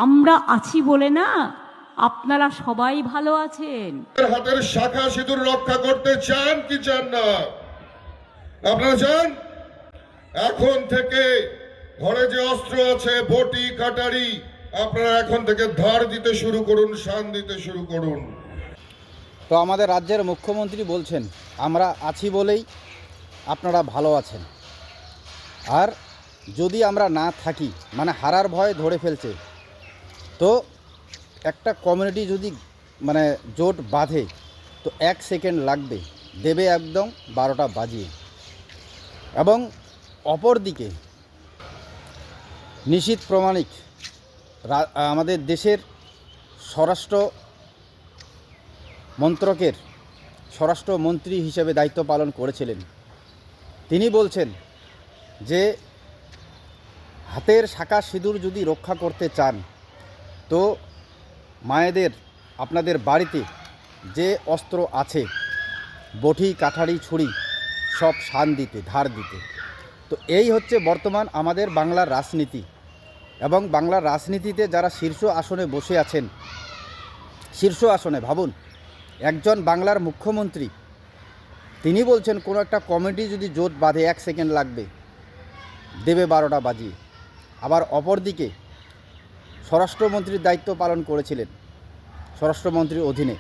আমরা আছি বলে না আপনারা সবাই ভালো আছেন। হাতের শাখা সিঁদুর রক্ষা করতে চান কি চান না? আপনারা চান? এখন থেকে ঘরে যে অস্ত্র আছে, বটি কাটারি, আপনারা এখন থেকে ধার দিতে শুরু করুন, শান দিতে শুরু করুন। তো আমাদের রাজ্যের মুখ্যমন্ত্রী বলছেন আমরা আছি বলেই আপনারা ভালো আছেন, আর যদি আমরা না থাকি মানে হারার ভয় ধরে ফেলছে, তো একটা কমিউনিটি যদি মানে জোট বাঁধে তো 1 সেকেন্ড লাগবে, দেবে একদম 12টা বাজিয়ে। এবং অপরদিকে নিশীথ প্রামাণিক আমাদের দেশের স্বরাষ্ট্র মন্ত্রকের স্বরাষ্ট্রমন্ত্রী হিসেবে দায়িত্ব পালন করেছিলেন, তিনি বলছেন যে হাতের শাখা সিঁদুর যদি রক্ষা করতে চান তো মায়েদের আপনাদের বাড়িতে যে অস্ত্র আছে, বটি কাঠারি ছুরি, সব শান দিতে, ধার দিতে। তো এই হচ্ছে বর্তমান আমাদের বাংলার রাজনীতি। এবং বাংলার রাজনীতিতে যারা শীর্ষ আসনে বসে আছেন, শীর্ষ আসনে ভাবুন, একজন বাংলার মুখ্যমন্ত্রী তিনি বলছেন কোনো একটা কমিটি যদি জোট বাঁধে 1 সেকেন্ড লাগবে, দেবে 12টা বাজিয়ে। আবার অপরদিকে স্বরাষ্ট্রমন্ত্রীর দায়িত্ব পালন করেছিলেন স্বরাষ্ট্রমন্ত্রীর অধীনে,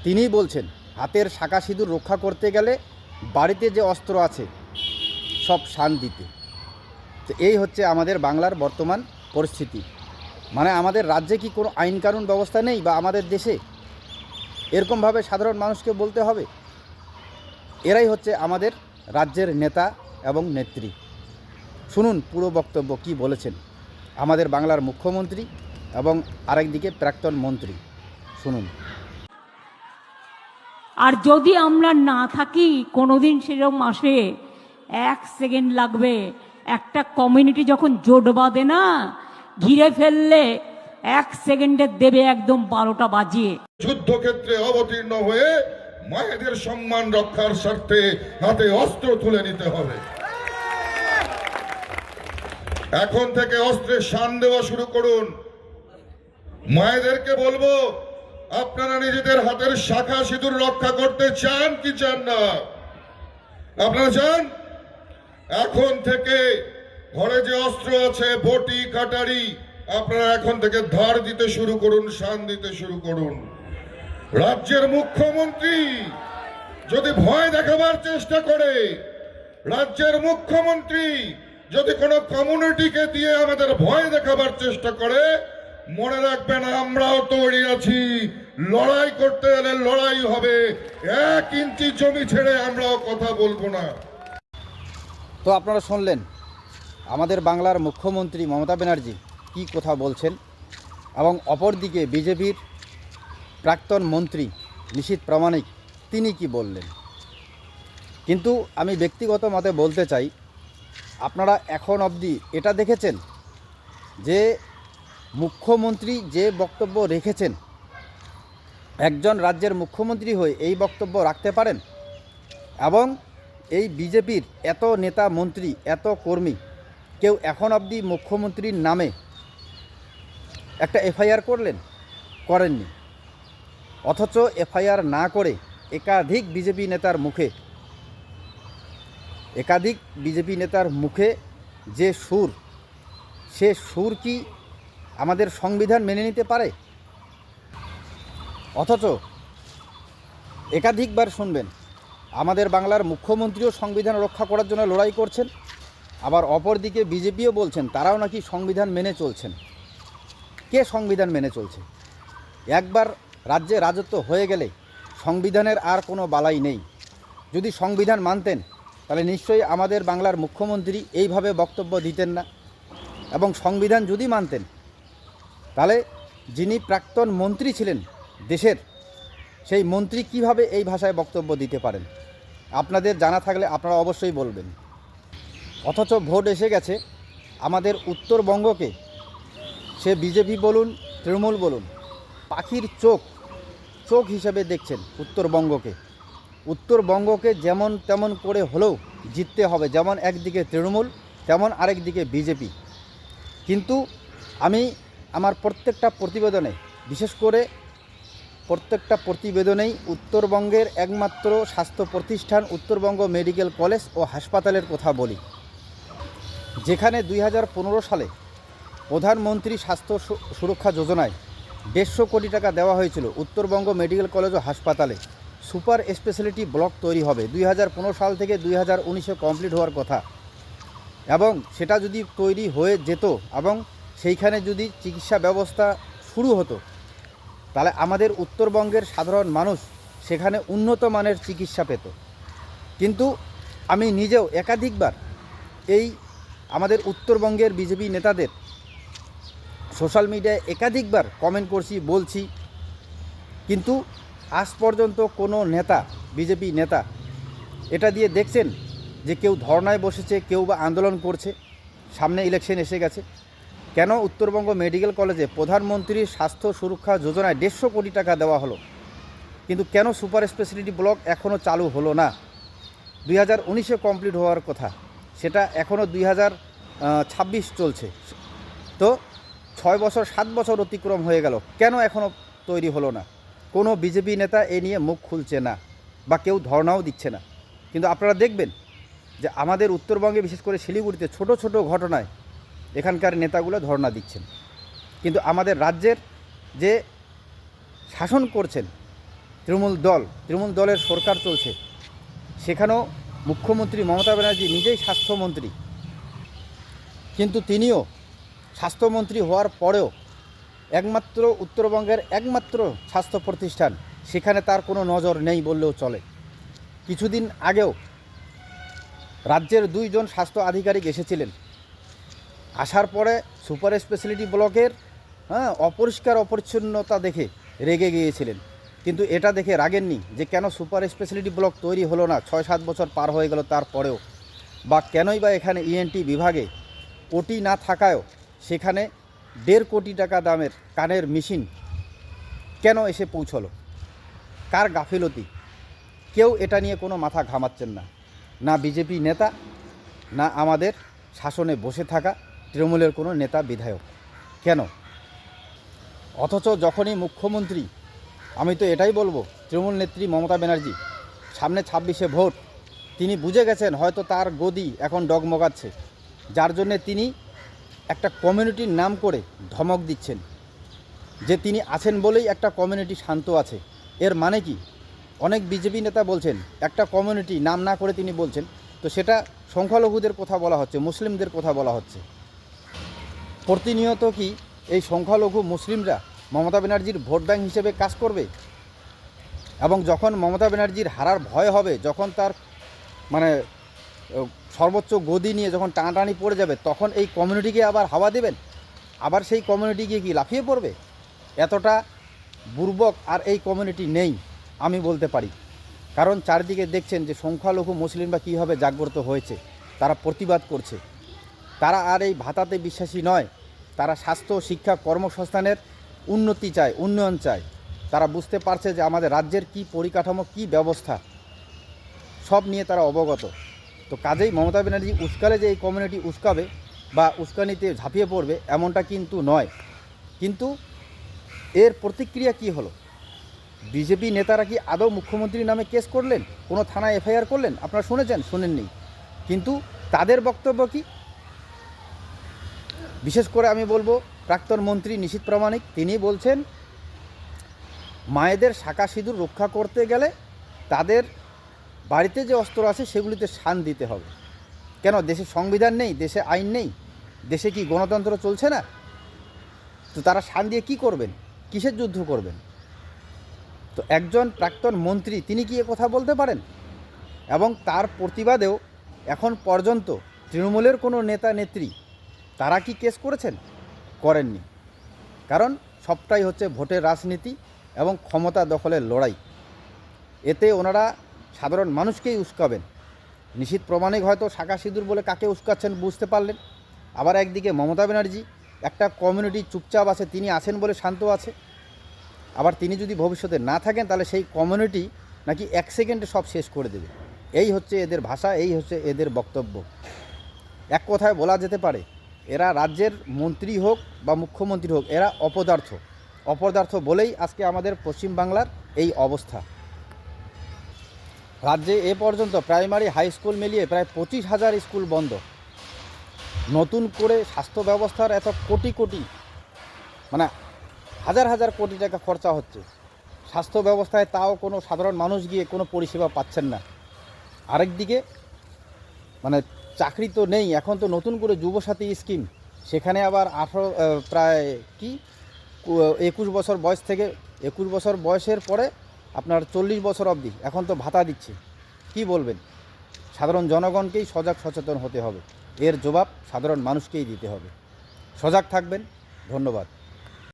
তিনি বলছেন হাতের শাখা সিঁদুর রক্ষা করতে গেলে বাড়িতে যে অস্ত্র আছে সব শান দিতে। তো এই হচ্ছে আমাদের বাংলার বর্তমান পরিস্থিতি। মানে আমাদের রাজ্যে কি কোনো আইন কানুন ব্যবস্থা নেই, বা আমাদের দেশে এরকমভাবে সাধারণ মানুষকে বলতে হবে? এরাই হচ্ছে আমাদের রাজ্যের নেতা এবং নেত্রী। শুনুন পুরো বক্তব্য কি বলেছেন আমাদের বাংলার মুখ্যমন্ত্রী এবং আরেকদিকে প্রাক্তন মন্ত্রী, শুনুন। আর যদি আমরা না থাকি কোনোদিন সেরকম আসে, 1 সেকেন্ড লাগবে। একটা কমিউনিটি যখন জোট বাঁধে না, ঘিরে ফেললে 1 সেকেন্ডে দেবে একদম 12টা বাজিয়ে। যুদ্ধক্ষেত্রে অবতীর্ণ হয়ে মায়েদের সম্মান রক্ষার স্বার্থে হাতে অস্ত্র তুলে নিতে হবে। এখন থেকে অস্ত্রের শান দেওয়া শুরু করুন। মায়েদেরকে বলবো, আপনারা নিজেদের হাতের শাখা সিঁদুর রক্ষা করতে চান কি চান না? আপনারা চান? এখন থেকে ঘরে যে অস্ত্র আছে, বটি কাটারি, আপনারা এখন থেকে ধার দিতে শুরু করুন, শান দিতে শুরু করুন। রাজ্যের মুখ্যমন্ত্রী যদি ভয় দেখাবার চেষ্টা করে, রাজ্যের মুখ্যমন্ত্রী যদি কোনো কমিউনিটিকে দিয়ে আমাদের ভয় দেখাবার চেষ্টা করে, মনে রাখবেন আমরাও তৈরি আছি। লড়াই করতে গেলে লড়াই হবে, 1 ইঞ্চি জমি ছেড়ে আমরাও কথা বলবো না। তো আপনারা শুনলেন আমাদের বাংলার মুখ্যমন্ত্রী মমতা ব্যানার্জি কি কথা বলছেন, এবং অপরদিকে বিজেপির প্রাক্তন মন্ত্রী নিশীথ প্রামাণিক তিনি কি বললেন। কিন্তু আমি ব্যক্তিগত মতে বলতে চাই, আপনারা এখন অবধি এটা দেখেছেন যে মুখ্যমন্ত্রী যে বক্তব্য রেখেছেন, একজন রাজ্যের মুখ্যমন্ত্রী হয়ে এই বক্তব্য রাখতে পারেন? এবং এই বিজেপির এত নেতা মন্ত্রী, এত কর্মী, কেউ এখন অবধি মুখ্যমন্ত্রীর নামে একটা এফআইআর করেননি। অথচ এফআইআর না করে একাধিক বিজেপি নেতার মুখে যে সুর, সে সুর কি আমাদের সংবিধান মেনে নিতে পারে? অথচ একাধিকবার শুনবেন আমাদের বাংলার মুখ্যমন্ত্রীও সংবিধান রক্ষা করার জন্য লড়াই করছেন, আবার অপরদিকে বিজেপিও বলছেন তারাও নাকি সংবিধান মেনে চলছেন। কে সংবিধান মেনে চলছে? একবার রাজ্যে রাজত্ব হয়ে গেলে সংবিধানের আর কোনো বালাই নেই। যদি সংবিধান মানতেন তাহলে নিশ্চয়ই আমাদের বাংলার মুখ্যমন্ত্রী এইভাবে বক্তব্য দিতেন না। এবং সংবিধান যদি মানতেন তাহলে যিনি প্রাক্তন মন্ত্রী ছিলেন দেশের, সেই মন্ত্রী কিভাবে এই ভাষায় বক্তব্য দিতে পারেন? আপনাদের জানা থাকলে আপনারা অবশ্যই বলবেন। অথচ ভোট এসে গেছে, আমাদের উত্তরবঙ্গকে সে বিজেপি বলুন তৃণমূল বলুন পাখির চোখ হিসেবে দেখছেন। উত্তরবঙ্গকে যেমন তেমন করে হলেও জিততে হবে, যেমন একদিকে তৃণমূল তেমন আরেকদিকে বিজেপি। কিন্তু আমি আমার প্রত্যেকটা প্রতিবেদনে, বিশেষ করে প্রত্যেকটা প্রতিবেদনেই উত্তরবঙ্গের একমাত্র স্বাস্থ্য প্রতিষ্ঠান উত্তরবঙ্গ মেডিকেল কলেজ ও হাসপাতালের কথা বলি, যেখানে 2015 সালে প্রধানমন্ত্রী স্বাস্থ্য সুরক্ষা যোজনায় 150 কোটি টাকা দেওয়া হয়েছিল উত্তরবঙ্গ মেডিকেল কলেজ ও হাসপাতালে সুপার স্পেশালিটি ব্লক তৈরি হবে। 2015 সাল থেকে 2019-এ কমপ্লিট হওয়ার কথা, এবং সেটা যদি তৈরি হয়ে যেত এবং সেইখানে যদি চিকিৎসা ব্যবস্থা শুরু হতো, তাহলে আমাদের উত্তরবঙ্গের সাধারণ মানুষ সেখানে উন্নত মানের চিকিৎসা পেত। কিন্তু আমি নিজেও একাধিকবার এই আমাদের উত্তরবঙ্গের বিজেপি নেতাদের সোশ্যাল মিডিয়ায় একাধিকবার কমেন্ট করছি, বলছি, কিন্তু আজ পর্যন্ত কোনো নেতা, বিজেপি নেতা এটা দিয়ে দেখছেন যে কেউ ধর্নায় বসেছে, কেউ বা আন্দোলন করছে। সামনে ইলেকশন এসে গেছে, কেন উত্তরবঙ্গ মেডিকেল কলেজে প্রধানমন্ত্রীর স্বাস্থ্য সুরক্ষা যোজনায় 150 কোটি টাকা দেওয়া হলো, কিন্তু কেন সুপার স্পেশালিটি ব্লক এখনও চালু হলো না? 2019-এ কমপ্লিট হওয়ার কথা, সেটা এখনও 2026 চলছে। তো 6 বছর 7 বছর অতিক্রম হয়ে গেল, কেন এখনও তৈরি হলো না? কোনো বিজেপি নেতা এ নিয়ে মুখ খুলছে না বা কেউ ধর্নাও দিচ্ছে না। কিন্তু আপনারা দেখবেন যে আমাদের উত্তরবঙ্গে, বিশেষ করে শিলিগুড়িতে ছোট ছোট ঘটনায় এখানকার নেতাগুলো ধর্না দিচ্ছেন। কিন্তু আমাদের রাজ্যের যে শাসন করছেন তৃণমূল দলের সরকার চলছে, সেখানেও মুখ্যমন্ত্রী মমতা ব্যানার্জি নিজেই স্বাস্থ্যমন্ত্রী, কিন্তু তিনিও স্বাস্থ্যমন্ত্রী হওয়ার পরেও একমাত্র উত্তরবঙ্গের একমাত্র স্বাস্থ্য প্রতিষ্ঠান, সেখানে তার কোনো নজর নেই বললেও চলে। কিছুদিন আগেও রাজ্যের 2 জন স্বাস্থ্য আধিকারিক এসেছিলেন, আসার পরে সুপার স্পেশালিটি ব্লকের অপরিষ্কার অপরিচ্ছন্নতা দেখে রেগে গিয়েছিলেন। কিন্তু এটা দেখে রাগেননি যে কেন সুপার স্পেশালিটি ব্লক তৈরি হলো না 6-7 বছর পার হয়ে গেল তারপরেও, বা কেনই বা এখানে ইএনটি বিভাগে ওটি না থাকায়ও সেখানে 1.5 কোটি টাকা দামের কানের মেশিন কেন এসে পৌঁছলো? কার গাফিলতি? কেউ এটা নিয়ে কোনো মাথা ঘামাচ্ছেন না, না বিজেপি নেতা, না আমাদের শাসনে বসে থাকা তৃণমূলের কোনো নেতা বিধায়ক। কেন? অথচ যখনই মুখ্যমন্ত্রী, আমি তো এটাই বলবো, তৃণমূল নেত্রী মমতা ব্যানার্জি, সামনে 26-এ ভোট, তিনি বুঝে গেছেন হয়তো তার গদি এখন ডগমগাচ্ছে, যার জন্যে তিনি একটা কমিউনিটির নাম করে ধমক দিচ্ছেন যে তিনি আছেন বলেই একটা কমিউনিটি শান্ত আছে। এর মানে কি? অনেক বিজেপি নেতা বলছেন একটা কমিউনিটি নাম না করে তিনি বলছেন, তো সেটা সংখ্যালঘুদের কথা বলা হচ্ছে, মুসলিমদের কথা বলা হচ্ছে। প্রতিনিয়ত কি এই সংখ্যালঘু মুসলিমরা মমতা ব্যানার্জির ভোট ব্যাংক হিসেবে কাজ করবে? এবং যখন মমতা ব্যানার্জির হারার ভয় হবে, যখন তার সর্বোচ্চ গদি নিয়ে যখন টানাটানি পড়ে যাবে, তখন এই কমিউনিটিকে আবার হাওয়া দেবেন, আবার সেই কমিউনিটি গিয়ে কি লাফিয়ে পড়বে? এতটা বুর্বক আর এই কমিউনিটি নেই আমি বলতে পারি। কারণ চারদিকে দেখছেন যে সংখ্যালঘু মুসলিমরা কীভাবে জাগ্রত হয়েছে, তারা প্রতিবাদ করছে। তারা আর এই ভাতাতে বিশ্বাসী নয়, তারা স্বাস্থ্য, শিক্ষা, কর্মসংস্থানের উন্নতি চায়, উন্নয়ন চায়। তারা বুঝতে পারছে যে আমাদের রাজ্যের কী পরিকাঠামো, কী ব্যবস্থা, সব নিয়ে তারা অবগত। তো কাজেই মমতা ব্যানার্জি উস্কালে যে এই কমিউনিটি উস্কাবে বা উস্কানিতে ঝাঁপিয়ে পড়বে এমনটা কিন্তু নয়। কিন্তু এর প্রতিক্রিয়া কি হলো? বিজেপি নেতারা কি আদৌ মুখ্যমন্ত্রীর নামে কেস করলেন? কোনো থানায় এফআইআর করলেন? আপনারা শুনেছেন? শুনেননি। কিন্তু তাদের বক্তব্য কি? বিশেষ করে আমি বলবো প্রাক্তন মন্ত্রী নিশীথ প্রামাণিক, তিনি বলছেন মায়েদের শাঁখা সিঁদুর রক্ষা করতে গেলে তাদের বাড়িতে যে অস্ত্র আছে সেগুলিতে শান দিতে হবে। কেন? দেশে সংবিধান নেই, দেশে আইন নেই, দেশে কি গণতন্ত্র চলছে না? তো তারা শান দিয়ে কি করবেন? কিসের যুদ্ধ করবেন? তো একজন প্রাক্তন মন্ত্রী তিনি কি এ কথা বলতে পারেন? এবং তার প্রতিবাদেও এখন পর্যন্ত তৃণমূলের কোনো নেতা নেত্রী তারা কি কেস করেছেন? করেননি। কারণ সবটাই হচ্ছে ভোটের রাজনীতি এবং ক্ষমতা দখলের লড়াই। এতে ওনারা সাধারণ মানুষকেই উস্কাবেন। নিশীথ প্রামাণিক হয়তো শাঁখা সিঁদুর বলে কাকে উস্কাচ্ছেন বুঝতে পারলেন। আবার একদিকে মমতা ব্যানার্জি একটা কমিউনিটি চুপচাপ আছে, তিনি আছেন বলে শান্ত আছে। আবার তিনি যদি ভবিষ্যতে না থাকেন তাহলে সেই কমিউনিটি নাকি 1 সেকেন্ডে সব শেষ করে দেবে। এই হচ্ছে এদের ভাষা, এই হচ্ছে এদের বক্তব্য। এক কথায় বলা যেতে পারে এরা রাজ্যের মন্ত্রী হোক বা মুখ্যমন্ত্রী হোক, এরা অপদার্থ বলেই আজকে আমাদের পশ্চিমবাংলার এই অবস্থা। রাজ্যে এ পর্যন্ত প্রাইমারি হাই স্কুল মিলিয়ে প্রায় 25,000 স্কুল বন্ধ। নতুন করে স্বাস্থ্য ব্যবস্থার এত কোটি মানে হাজার কোটি টাকা খরচা হচ্ছে স্বাস্থ্য ব্যবস্থায়, তাও কোনো সাধারণ মানুষ গিয়ে কোনো পরিষেবা পাচ্ছেন না। আরেকদিকে মানে চাকরি তো নেই, এখন তো নতুন করে যুবসাথী স্কিম, সেখানে আবার প্রায় 21 বছর বয়স থেকে 21 বছর বয়সের পরে আপনার 40 বছর অবধি এখন তো ভাতা দিচ্ছে। কি বলবেন? সাধারণ জনগণকেই সচেতন হতে হবে, এর জবাব সাধারণ মানুষকেই দিতে হবে। সজাগ থাকবেন। ধন্যবাদ।